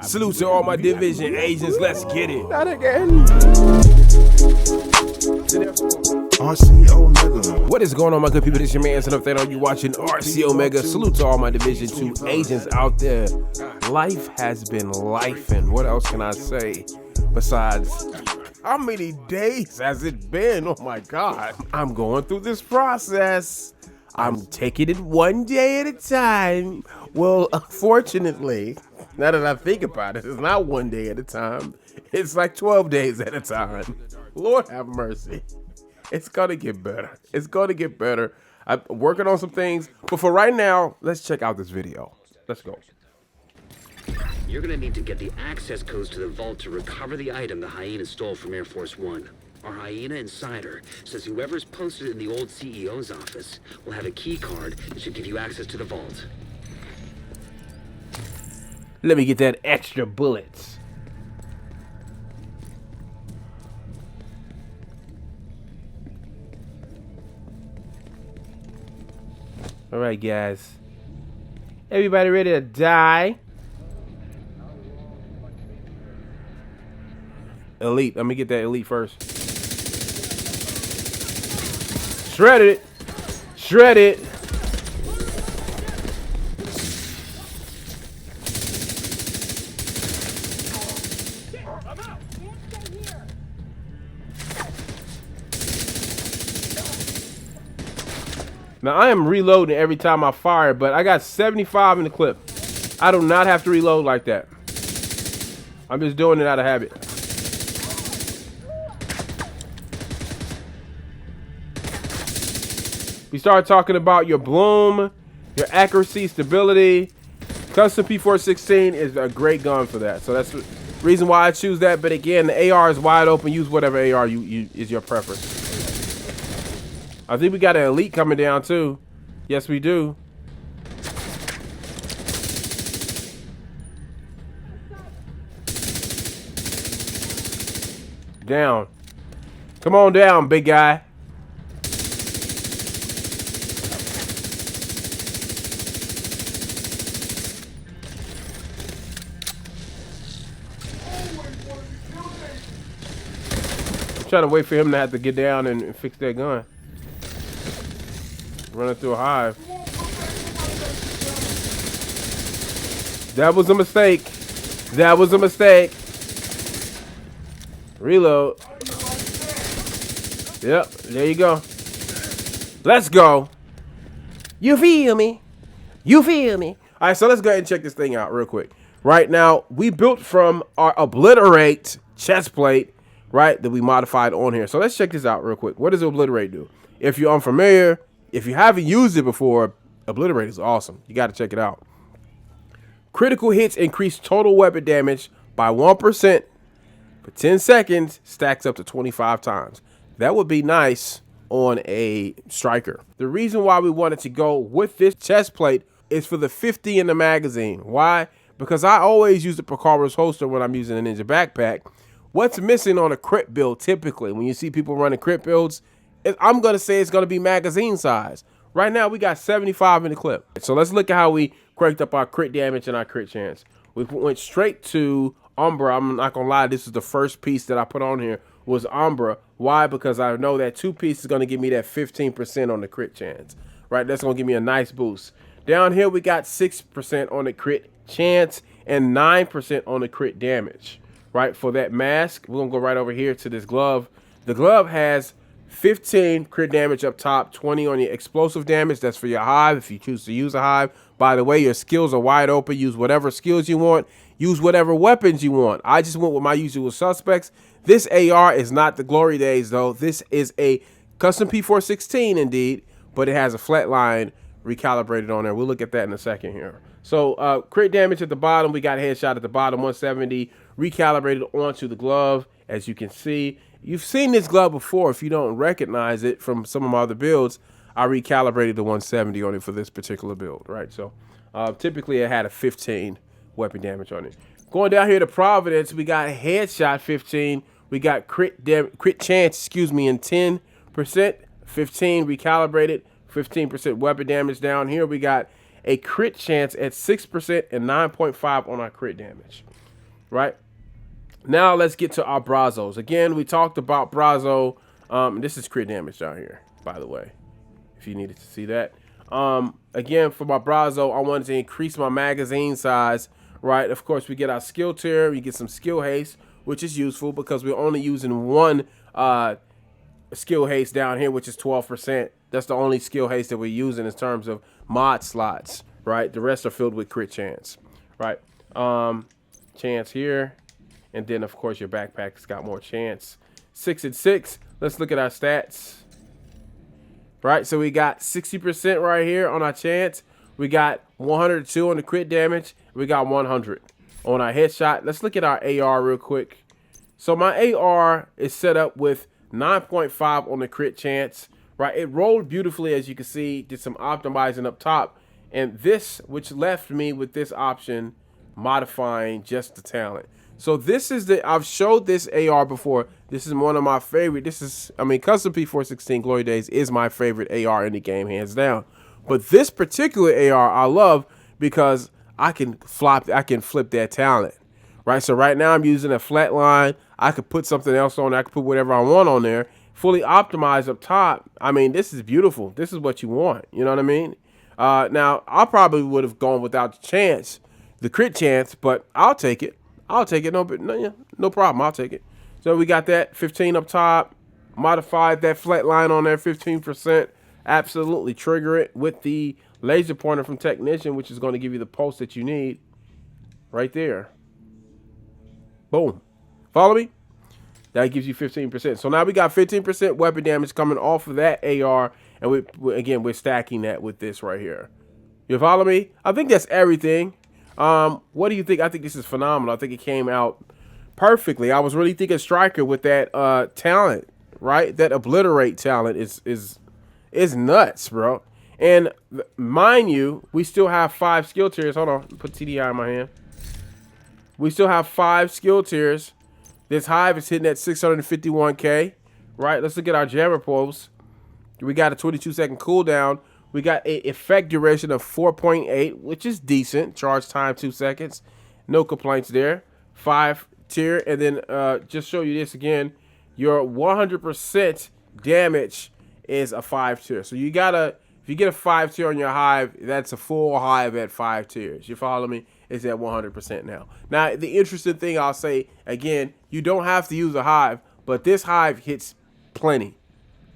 Salute to all my division agents. Let's get it. Not again. RC Omega. What is going on, my good people? This your man, and update on you watching RC Omega. Salute to all my Division 2 agents out there. Life has been life, and what else can I say besides how many days has it been? Oh my God. I'm going through this process. I'm taking it one day at a time. Well, unfortunately, now that I think about it, it's not one day at a time. It's like 12 days at a time. Lord have mercy. It's gonna get better. It's gonna get better. I'm working on some things, but for right now, let's check out this video. Let's go. You're gonna need to get the access codes to the vault to recover the item the hyena stole from Air Force One. Our hyena insider says whoever's posted it in the old CEO's office will have a key card that should give you access to the vault. Let me get that extra bullets. All right, guys. Everybody ready to die? Elite. Let me get that elite first. Shred it. Shred it. Now, I am reloading every time I fire, but I got 75 in the clip. I do not have to reload like that. I'm just doing it out of habit. We start talking about your bloom, your accuracy, stability. Custom P416 is a great gun for that. So that's the reason why I choose that. But again, the AR is wide open. Use whatever AR is your preference. I think we got an elite coming down too. Yes, we do. Down. Come on down, big guy. I'm trying to wait for him to have to get down and fix that gun. Running through a hive. That was a mistake. That was a mistake. Reload. Yep, there you go. Let's go. You feel me? You feel me? All right, so let's go ahead and check this thing out real quick. Right now, we built from our Obliterate chest plate, right, that we modified on here. So let's check this out real quick. What does Obliterate do? If you're unfamiliar, if you haven't used it before, Obliterate is awesome. You got to check it out. Critical hits increase total weapon damage by 1% for 10 seconds, stacks up to 25 times. That would be nice on a striker. The reason why we wanted to go with this chest plate is for the 50 in the magazine. Why? Because I always use the Picaro's holster when I'm using a ninja backpack. What's missing on a crit build typically, when you see people running crit builds, I'm going to say it's going to be magazine size. Right now, we got 75 in the clip. So let's look at how we cranked up our crit damage and our crit chance. We went straight to Umbra. I'm not going to lie, this is the first piece that I put on here was Umbra. Why? Because I know that 2-piece is going to give me that 15% on the crit chance. Right? That's going to give me a nice boost. Down here, we got 6% on the crit chance and 9% on the crit damage. Right? For that mask, we're going to go right over here to this glove. The glove has 15 crit damage up top, 20 on your explosive damage. That's for your hive if you choose to use a hive. By the way, your skills are wide open. Use whatever skills you want. Use whatever weapons you want. I just went with my usual suspects. This AR is not the glory days though. This is a custom P416 indeed, but it has a flat line recalibrated on there. We'll look at that in a second here. So crit damage at the bottom. We got a headshot at the bottom, 170 recalibrated onto the glove. As you can see, you've seen this glove before. If you don't recognize it from some of my other builds, I recalibrated the 170 on it for this particular build, right? So typically it had a 15 weapon damage on it. Going down here to Providence, we got headshot 15. We got crit chance, in 10%, 15 recalibrated, 15% weapon damage. Down here we got a crit chance at 6% and 9.5 on our crit damage, right? Now let's get to our Brazos. Again, we talked about Brazo. This is crit damage down here, by the way, if you needed to see that. Again, for my Brazo, I wanted to increase my magazine size, right? Of course, we get our skill tier. We get some skill haste, which is useful because we're only using one skill haste down here, which is 12%. That's the only skill haste that we're using in terms of mod slots, right? The rest are filled with crit chance, right? Chance here. And then, of course, your backpack's got more chance. 6 and 6. Let's look at our stats. Right, so we got 60% right here on our chance. We got 102 on the crit damage. We got 100 on our headshot. Let's look at our AR real quick. So my AR is set up with 9.5 on the crit chance. Right, it rolled beautifully, as you can see. Did some optimizing up top. And this, which left me with this option, modifying just the talent. So this is I've showed this AR before. This is one of my favorite. Custom P416 Glory Days is my favorite AR in the game, hands down. But this particular AR I love because I can flip that talent, right? So right now I'm using a flat line. I could put something else on. I could put whatever I want on there. Fully optimized up top. I mean, this is beautiful. This is what you want. You know what I mean? Now, I probably would have gone without the chance, the crit chance, but I'll take it. I'll take it. No problem. I'll take it. So we got that 15 up top, modified that flat line on there, 15%. Absolutely trigger it with the laser pointer from Technician, which is going to give you the pulse that you need right there. Boom. Follow me? That gives you 15%. So now we got 15% weapon damage coming off of that AR. And we're stacking that with this right here. You follow me? I think that's everything. What do you think? I think this is phenomenal. I think it came out perfectly. I was really thinking Striker with that talent, right? That obliterate talent is nuts, bro. And mind you, we still have 5 skill tiers. Hold on, put TDI in my hand. We still have 5 skill tiers. This hive is hitting at 651k, right? Let's look at our jammer pulse. We got a 22-second cooldown. We got a effect duration of 4.8, which is decent. Charge time 2 seconds. No complaints there. 5 tier. And then just show you this again. Your 100% damage is a 5 tier. So you gotta, if you get a 5 tier on your hive, that's a full hive at 5 tiers. You follow me? It's at 100% now. Now, the interesting thing I'll say, again, you don't have to use a hive, but this hive hits plenty.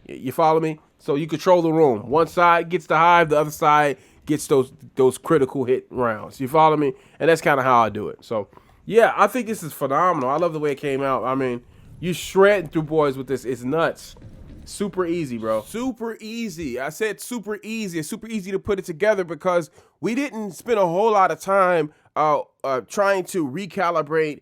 You follow me? So you control the room. One side gets the hive, the other side gets those critical hit rounds. You follow me? And that's kind of how I do it. So, yeah, I think this is phenomenal. I love the way it came out. I mean, you shredding through boys with this. It's nuts. Super easy, bro. Super easy. I said super easy. It's super easy to put it together because we didn't spend a whole lot of time trying to recalibrate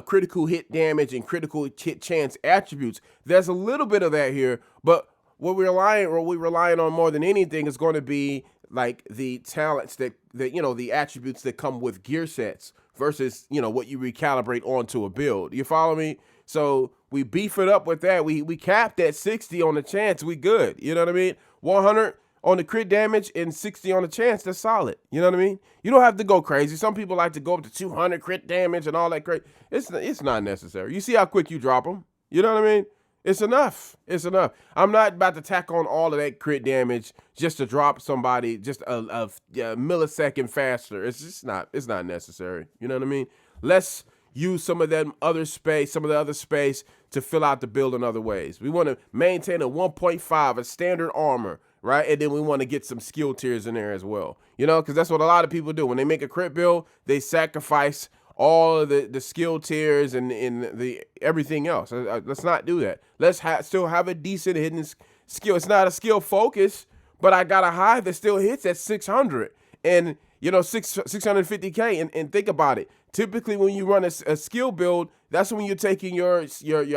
critical hit damage and critical hit chance attributes. There's a little bit of that here, but what we're relying on more than anything is going to be like the talents that the attributes that come with gear sets versus, what you recalibrate onto a build. You follow me? So we beef it up with that. We capped at 60 on the chance. We good. You know what I mean? 100 on the crit damage and 60 on the chance. That's solid. You know what I mean? You don't have to go crazy. Some people like to go up to 200 crit damage and all that crazy. It's not necessary. You see how quick you drop them? You know what I mean? It's enough. It's enough. I'm not about to tack on all of that crit damage just to drop somebody just a millisecond faster. It's just not. It's not necessary. You know what I mean? Let's use some of the other space to fill out the build in other ways. We want to maintain a 1.5, a standard armor, right? And then we want to get some skill tiers in there as well. Because that's what a lot of people do. When they make a crit build, they sacrifice all of the skill tiers and the everything else. Let's not do that. Let's still have a decent hidden skill. It's not a skill focus, but I got a hive that still hits at 600 and 650k. And think about it. Typically, when you run a skill build, that's when you're taking your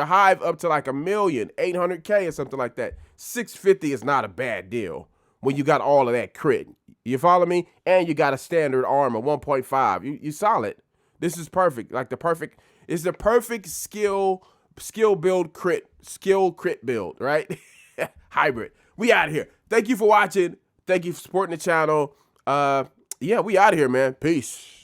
hive up to like 1,800k or something like that. 650 is not a bad deal when you got all of that crit. You follow me? And you got a standard armor 1.5. You solid. This is perfect. It's the perfect skill build crit build, right? Hybrid. We out of here. Thank you for watching. Thank you for supporting the channel. yeah, we out of here, man. Peace.